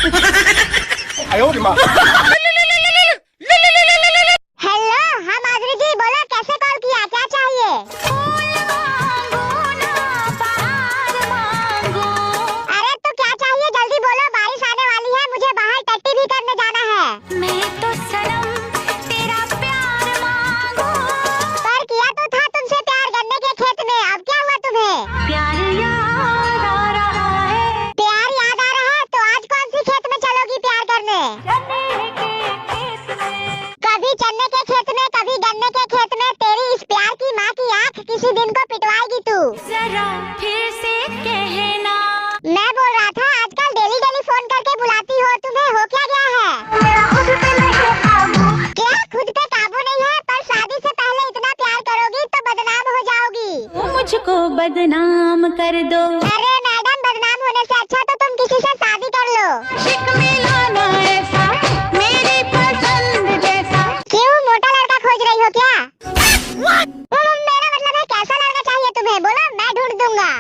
Hello, हाँ माधुरी जी, बोलो कैसे कॉल किया, क्या चाहिए? अरे तो क्या चाहिए, जल्दी बोलो, बारिश आने वाली है, मुझे बाहर टट्टी भी करने जाना है। मैं तो सनम तेरा प्यार मांगू। पर किया तो था तुमसे प्यार गन्ने के खेत में, अब क्या हुआ तुम्हें? प्यार याद आ रहा है। प्यार याद आ रहा है, तो आज कौन सी खेत में चलोगी प्यार करने? चने के खेत में। कभी चन्ने के खेत में, कभी गन्ने के खेत में, तेरी इस प्यार की माँ की आँख किसी दिन को पिटवाएगी तू। जरा फिर से कहना। मैं बोल रहा था, आजकल डेली डेली फोन करके बुलाती हो, तुम्हें हो क्या गया है? मेरा खुद पे नहीं काबू। क्या खुद पे काबू नहीं है? पर शादी से पहले इतना प्यार करोगी तो बदनाम हो जाओगी। वो मुझको बदनाम कर दो। अरे मैडम, बदनाम होने से अच्छा तो तुम किसी से शादी कर लो। इश्क मिलाना ऐसा मेरी पसंद जैसा। क्यों, मोटा लड़का खोज रही हो क्या? मेरा मतलब है कैसा लड़का चाहिए तुम्हें, बोलो मैं ढूंढ दूंगा।